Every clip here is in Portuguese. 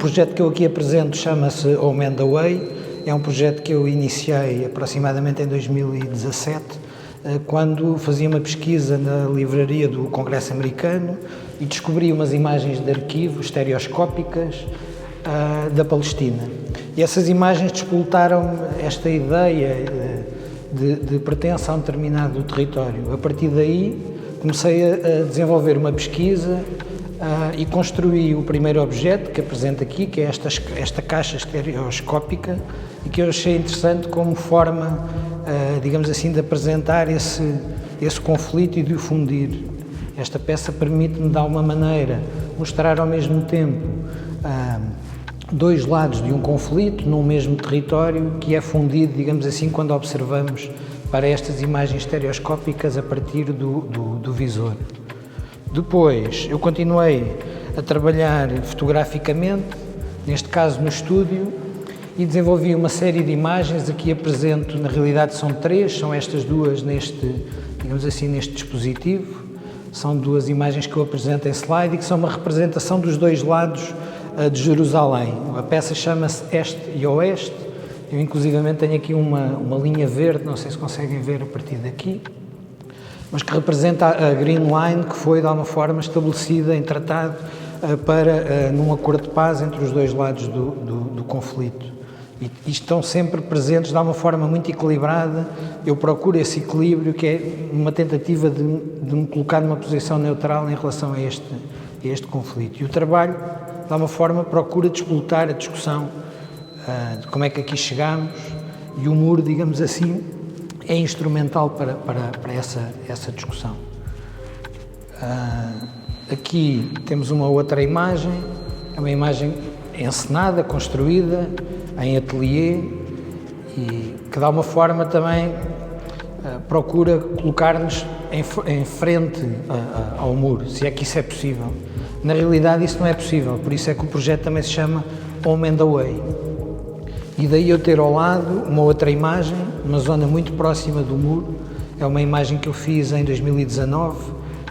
projeto que eu aqui apresento chama-se Home and Away, é um projeto que eu iniciei aproximadamente em 2017, quando fazia uma pesquisa na livraria do Congresso Americano e descobri umas imagens de arquivo estereoscópicas da Palestina. E essas imagens despoltaram esta ideia de pertença a um determinado território. A partir daí comecei a desenvolver uma pesquisa e construí o primeiro objeto que apresento aqui, que é esta caixa estereoscópica, e que eu achei interessante como forma, digamos assim, de apresentar esse conflito e de o fundir. Esta peça permite-me, de alguma maneira, mostrar ao mesmo tempo dois lados de um conflito num mesmo território que é fundido, digamos assim, quando observamos para estas imagens estereoscópicas a partir do visor. Depois, eu continuei a trabalhar fotograficamente, neste caso no estúdio, e desenvolvi uma série de imagens. Aqui apresento, na realidade são três, são estas duas digamos assim, neste dispositivo. São duas imagens que eu apresento em slide e que são uma representação dos dois lados de Jerusalém. A peça chama-se Este e Oeste. Eu inclusivamente tenho aqui uma linha verde, não sei se conseguem ver a partir daqui, mas que representa a Green Line, que foi de alguma forma estabelecida em tratado num acordo de paz entre os dois lados do conflito. E estão sempre presentes de uma forma muito equilibrada. Eu procuro esse equilíbrio, que é uma tentativa de me colocar numa posição neutral em relação a este conflito. E o trabalho, de alguma forma, procura despoltar a discussão de como é que aqui chegamos, e o muro, digamos assim, é instrumental para essa discussão. Aqui temos uma outra imagem, é uma imagem encenada, construída em ateliê, e que de alguma forma também procura colocar-nos em frente ao muro, se é que isso é possível. Na realidade isso não é possível, por isso é que o projeto também se chama Home and Away. E daí eu ter ao lado uma outra imagem, uma zona muito próxima do muro. É uma imagem que eu fiz em 2019,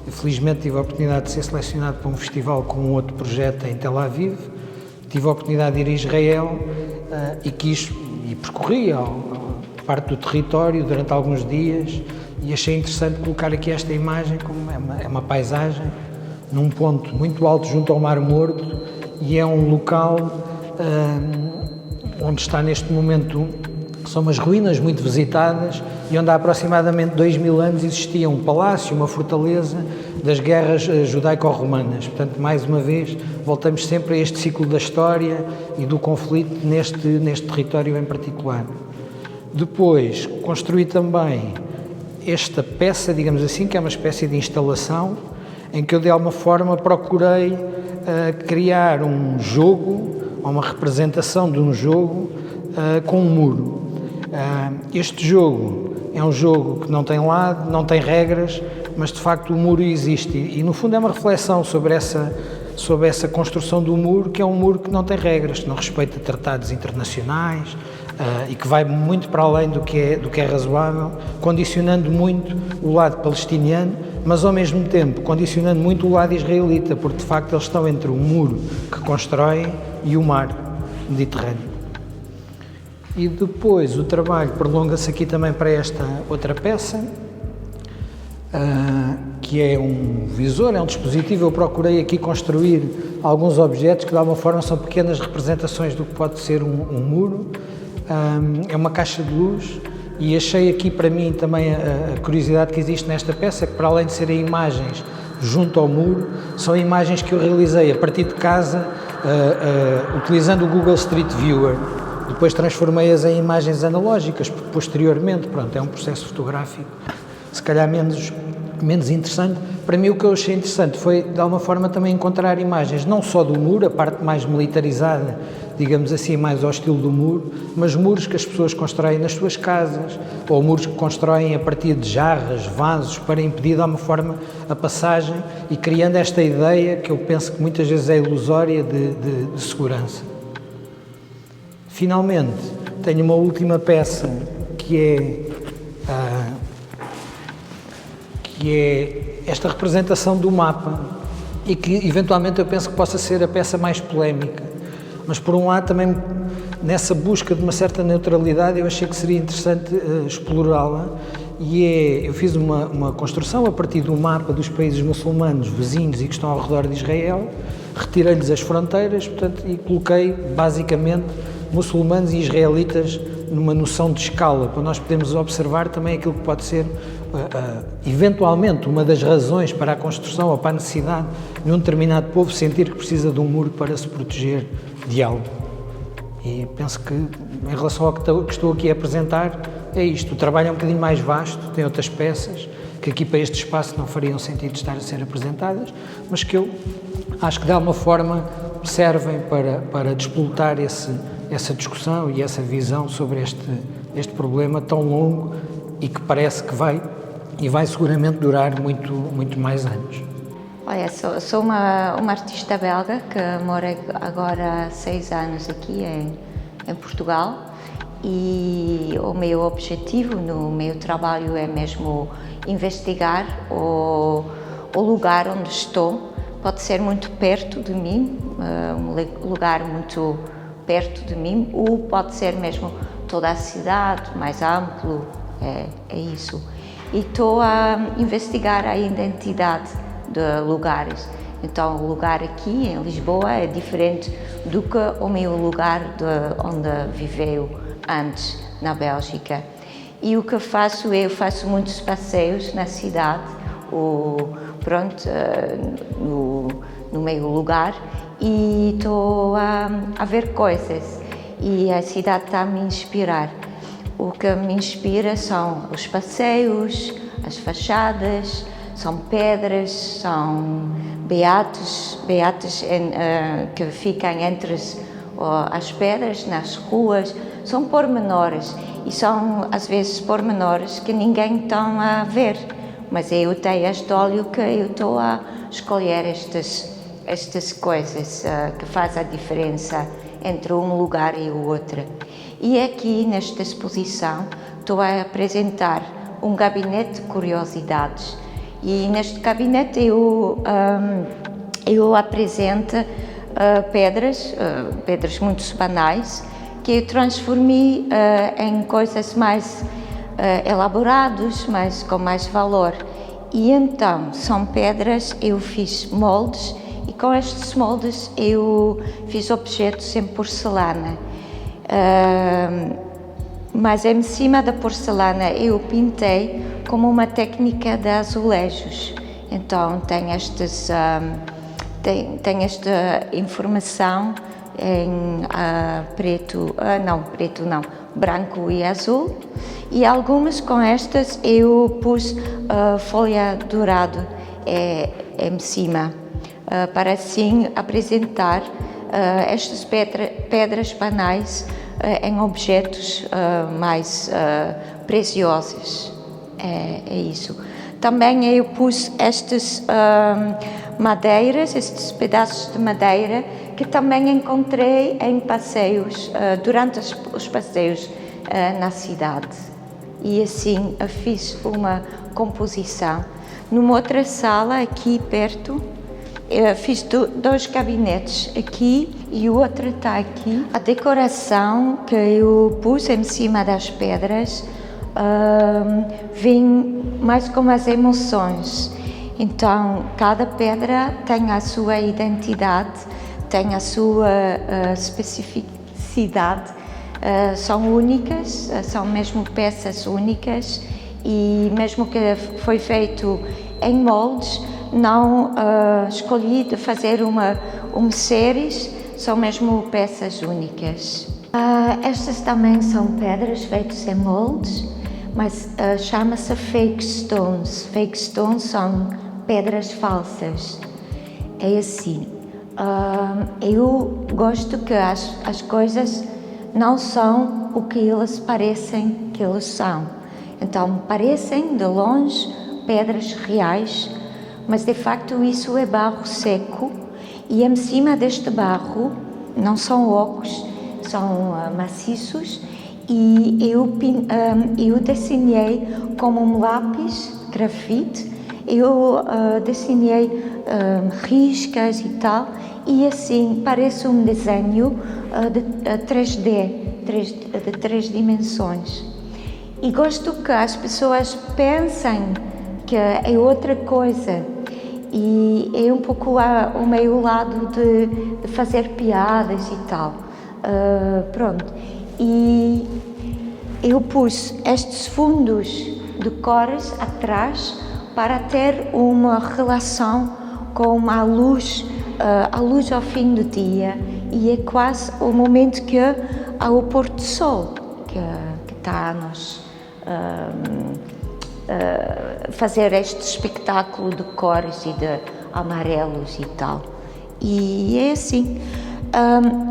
felizmente tive a oportunidade de ser selecionado para um festival com um outro projeto em Tel Aviv. Tive a oportunidade de ir a Israel e percorri parte do território durante alguns dias, e achei interessante colocar aqui esta imagem, como é uma paisagem, num ponto muito alto junto ao Mar Morto, e é um local onde está neste momento, são umas ruínas muito visitadas, e onde há aproximadamente 2000 anos existia um palácio, uma fortaleza das guerras judaico-romanas. Portanto, mais uma vez, voltamos sempre a este ciclo da história e do conflito neste território em particular. Depois, construí também esta peça, digamos assim, que é uma espécie de instalação, em que eu, de alguma forma, procurei criar um jogo, ou uma representação de um jogo com um muro. Este jogo é um jogo que não tem lado, não tem regras, mas de facto o muro existe, e no fundo é uma reflexão sobre essa construção do muro, que é um muro que não tem regras, que não respeita tratados internacionais e que vai muito para além do que é razoável, condicionando muito o lado palestiniano, mas ao mesmo tempo condicionando muito o lado israelita, porque de facto eles estão entre o muro que constroem e o mar Mediterrâneo. E depois o trabalho prolonga-se aqui também para esta outra peça, que é um visor, é um dispositivo. Eu procurei aqui construir alguns objetos que de alguma forma são pequenas representações do que pode ser um muro. É uma caixa de luz, e achei aqui para mim também a curiosidade que existe nesta peça, que para além de serem imagens junto ao muro, são imagens que eu realizei a partir de casa, utilizando o Google Street Viewer. Depois transformei-as em imagens analógicas posteriormente. Pronto, é um processo fotográfico, se calhar menos interessante. Para mim o que eu achei interessante foi, de alguma forma, também encontrar imagens, não só do muro, a parte mais militarizada, digamos assim, mais ao estilo do muro, mas muros que as pessoas constroem nas suas casas, ou muros que constroem a partir de jarras, vasos, para impedir, de alguma forma, a passagem, e criando esta ideia, que eu penso que muitas vezes é ilusória, de segurança. Finalmente, tenho uma última peça que é esta representação do mapa, e que eventualmente eu penso que possa ser a peça mais polémica. Mas por um lado também, nessa busca de uma certa neutralidade, eu achei que seria interessante explorá-la, e eu fiz uma construção a partir do mapa dos países muçulmanos vizinhos e que estão ao redor de Israel, retirei-lhes as fronteiras, portanto, e coloquei basicamente muçulmanos e israelitas numa noção de escala, para nós podermos observar também aquilo que pode ser, eventualmente, uma das razões para a construção ou para a necessidade de um determinado povo sentir que precisa de um muro para se proteger de algo. E penso que, em relação ao que estou aqui a apresentar, é isto. O trabalho é um bocadinho mais vasto, tem outras peças que aqui para este espaço não fariam sentido estar a ser apresentadas, mas que eu acho que de alguma forma servem para despoltar essa discussão e essa visão sobre este problema tão longo e que parece que vai seguramente durar muito mais anos. Olha, sou uma artista belga que mora agora há 6 anos aqui em Portugal, e o meu objetivo no meu trabalho é mesmo investigar o lugar onde estou. Pode ser muito perto de mim, um lugar muito perto de mim, ou pode ser mesmo toda a cidade, mais amplo, é isso. E estou a investigar a identidade de lugares. Então, o lugar aqui em Lisboa é diferente do que o meu lugar onde viveu antes, na Bélgica. E o que eu faço muitos passeios na cidade, no meio lugar, e estou a ver coisas, e a cidade está a me inspirar. O que me inspira são os passeios, as fachadas, são pedras, são beatos que ficam entre as pedras, nas ruas. São pormenores, e são às vezes pormenores que ninguém está a ver, mas eu tenho este olho que eu estou a escolher estas coisas que fazem a diferença entre um lugar e o outro. E aqui nesta exposição estou a apresentar um gabinete de curiosidades, e neste gabinete eu apresento pedras muito banais que eu transformei em coisas mais elaboradas, com mais valor. E então são pedras, eu fiz moldes, e com estes moldes eu fiz objetos em porcelana. Mas em cima da porcelana eu pintei como uma técnica de azulejos. Então tem esta informação em branco e azul, e algumas com estas eu pus folha dourada em cima, para assim apresentar estas pedras banais em objetos mais preciosos. É isso. Também eu pus estas madeiras, estes pedaços de madeira, que também encontrei em passeios, durante os passeios na cidade. E assim fiz uma composição. Numa outra sala, aqui perto, fiz 2 gabinetes aqui e o outro está aqui. A decoração que eu pus em cima das pedras vem mais com as emoções. Então, cada pedra tem a sua identidade, tem a sua especificidade, são únicas, são mesmo peças únicas, e mesmo que foi feito em moldes, não escolhi de fazer uma séries, são mesmo peças únicas. Estas também são pedras feitas em moldes, mas chama-se fake stones. Fake stones são pedras falsas. É assim, eu gosto que as coisas não são o que elas parecem que elas são. Então, parecem de longe pedras reais, mas de facto isso é barro seco, e em cima deste barro não são ocos, são maciços, e eu desenhei como um lápis grafite. eu desenhei riscas e tal, e assim parece um desenho de 3D, de 3 dimensões. E gosto que as pessoas pensem que é outra coisa, e é um pouco o meu lado de fazer piadas e tal. Pronto, e eu pus estes fundos de cores atrás para ter uma relação com a luz ao fim do dia, e é quase o momento que há o pôr do sol, que está a nos fazer este espetáculo de cores e de amarelos e tal. E é assim.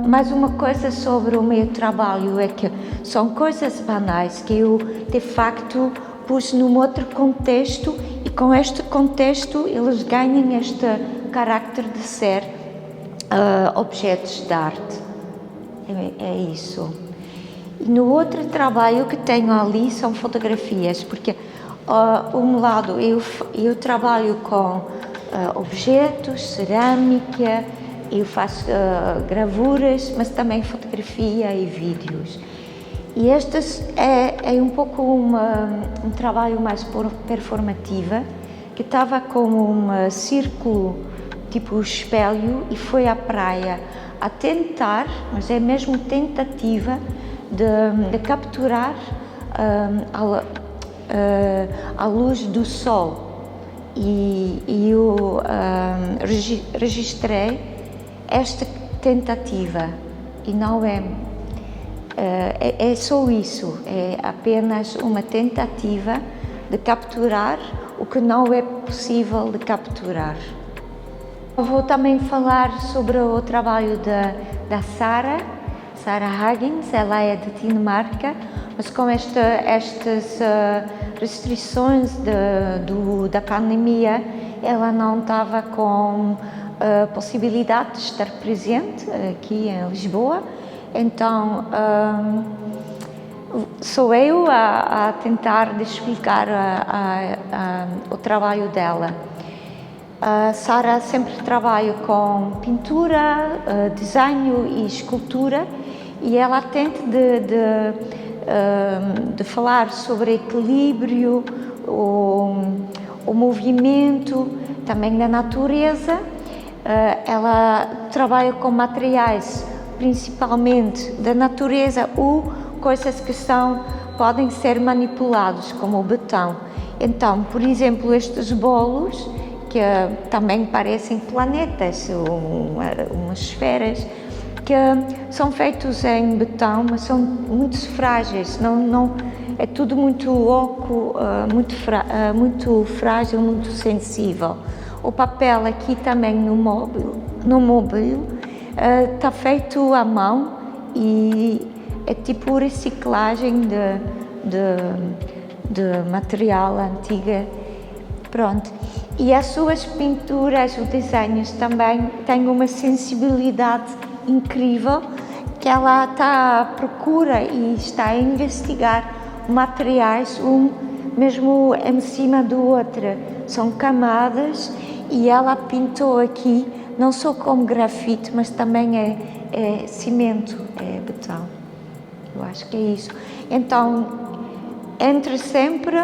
Mais uma coisa sobre o meu trabalho é que são coisas banais que eu, de facto, pus num outro contexto, e com este contexto eles ganham este carácter de ser objetos de arte. É isso. E no outro trabalho que tenho ali são fotografias, porque um lado eu trabalho com objetos, cerâmica, eu faço gravuras, mas também fotografia e vídeos. E este é um pouco um trabalho mais performativo, que estava como um círculo, tipo espelho, e foi à praia a tentar, mas é mesmo tentativa, de capturar a luz do sol. E eu registrei esta tentativa, e não é só isso, é apenas uma tentativa de capturar o que não é possível de capturar. Eu vou também falar sobre o trabalho da Sarah Huggins. Ela é de Dinamarca, mas com estas restrições da pandemia, ela não estava com a possibilidade de estar presente aqui em Lisboa, então sou eu a tentar explicar o trabalho dela. A Sarah sempre trabalha com pintura, desenho e escultura, e ela tenta de falar sobre equilíbrio, o movimento, também na natureza. Ela trabalha com materiais principalmente da natureza ou coisas que podem ser manipulados, como o betão. Então, por exemplo, estes bolos, que também parecem planetas, umas esferas, que são feitos em betão, mas são muito frágeis, é tudo muito oco, muito frágil, muito sensível. O papel aqui também no móvel está feito à mão, e é tipo reciclagem de material antigo. Pronto. E as suas pinturas, os desenhos também têm uma sensibilidade incrível, que ela está à procura e está a investigar materiais, mesmo em cima do outro. São camadas, e ela pintou aqui não só como grafite, mas também é cimento, é betão. Eu acho que é isso. Então, entre sempre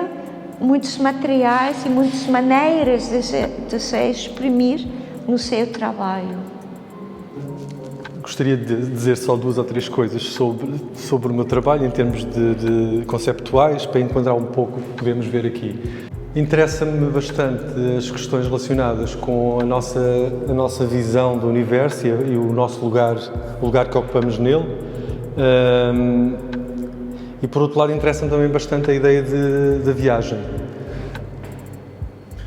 muitos materiais e muitas maneiras de se exprimir no seu trabalho. Gostaria de dizer só 2 ou 3 coisas sobre o meu trabalho, em termos de conceptuais, para enquadrar um pouco o que podemos ver aqui. Interessa-me bastante as questões relacionadas com a nossa visão do universo e o nosso lugar, o lugar que ocupamos nele. E, por outro lado, interessa-me também bastante a ideia da viagem.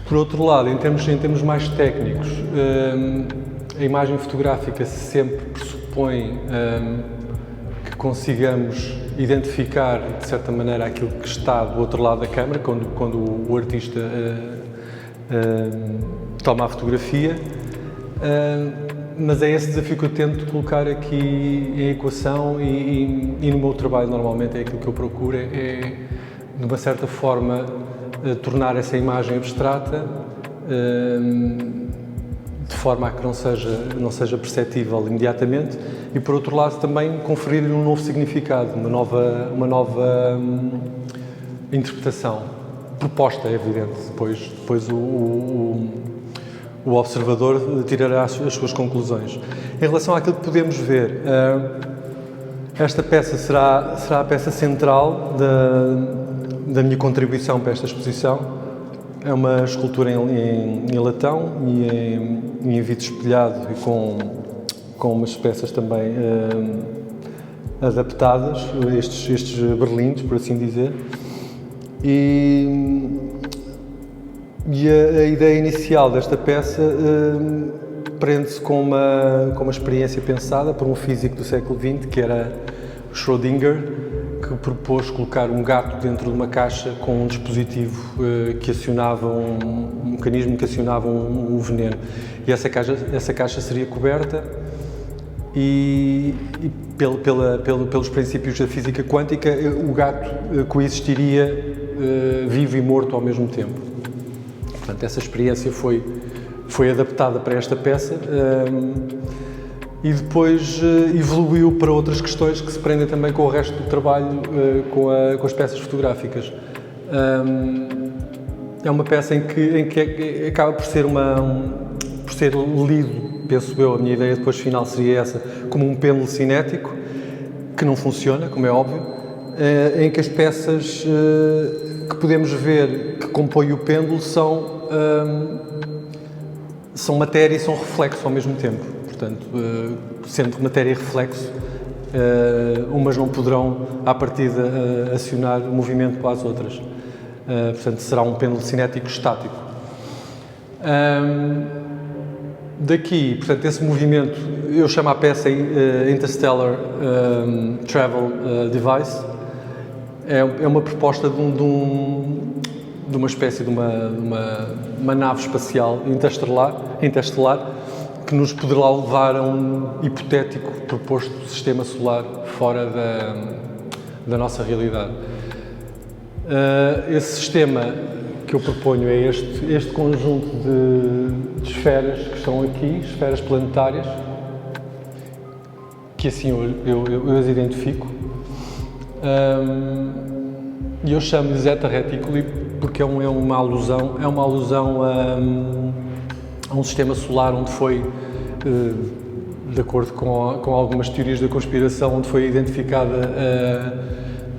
Por outro lado, em termos mais técnicos, a imagem fotográfica sempre pressupõe que consigamos identificar, de certa maneira, aquilo que está do outro lado da câmara, quando o artista toma a fotografia. Mas é esse desafio que eu tento colocar aqui em equação, e no meu trabalho normalmente é aquilo que eu procuro, é de uma certa forma tornar essa imagem abstrata de forma a que não seja perceptível imediatamente, e por outro lado também conferir-lhe um novo significado, uma nova interpretação, proposta, é evidente. Depois o observador tirará as suas conclusões. Em relação àquilo que podemos ver, esta peça será a peça central da minha contribuição para esta exposição. É uma escultura em latão e em vidro espelhado, e com umas peças também adaptadas, estes berlindes, por assim dizer. E a ideia inicial desta peça prende-se com uma experiência pensada por um físico do século XX, que era Schrödinger, que propôs colocar um gato dentro de uma caixa com um dispositivo que acionava um mecanismo que acionava um veneno. E essa caixa seria coberta e pelos princípios da física quântica, o gato coexistiria vivo e morto ao mesmo tempo. Portanto, essa experiência foi adaptada para esta peça e depois evoluiu para outras questões que se prendem também com o resto do trabalho, com as peças fotográficas. É uma peça em que acaba por ser lido, penso eu, a minha ideia depois final seria essa, como um pêndulo cinético, que não funciona, como é óbvio, em que as peças que podemos ver que compõem o pêndulo são matéria e são reflexo ao mesmo tempo. Portanto, sendo matéria e reflexo, umas não poderão, à partida, acionar o movimento para as outras. Portanto, será um pêndulo cinético estático. Daqui, portanto, esse movimento, eu chamo a peça Interstellar Travel Device. É uma proposta de uma espécie de uma nave espacial interestelar que nos poderá levar a um hipotético proposto sistema solar fora da nossa realidade. Esse sistema que eu proponho é este conjunto de esferas que estão aqui, esferas planetárias, que assim eu as identifico. E eu chamo-lhe Zeta Reticuli porque é uma alusão a um sistema solar onde foi, de acordo com algumas teorias da conspiração, onde foi identificada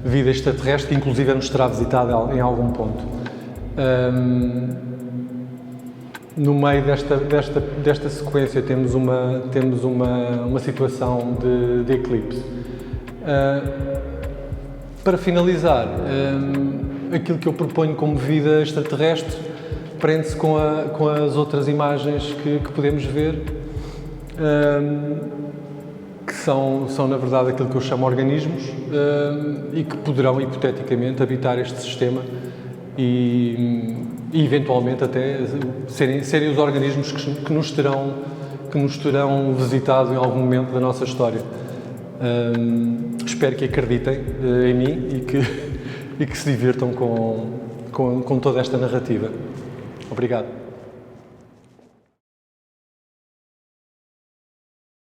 a vida extraterrestre, que inclusive nos terá visitado em algum ponto. No meio desta sequência temos uma situação de eclipse. Para finalizar, aquilo que eu proponho como vida extraterrestre prende-se com as outras imagens que podemos ver, que são na verdade aquilo que eu chamo organismos, e que poderão hipoteticamente habitar este sistema e eventualmente até serem os organismos que nos terão visitado em algum momento da nossa história. Espero que acreditem em mim e que se divirtam com toda esta narrativa. Obrigado.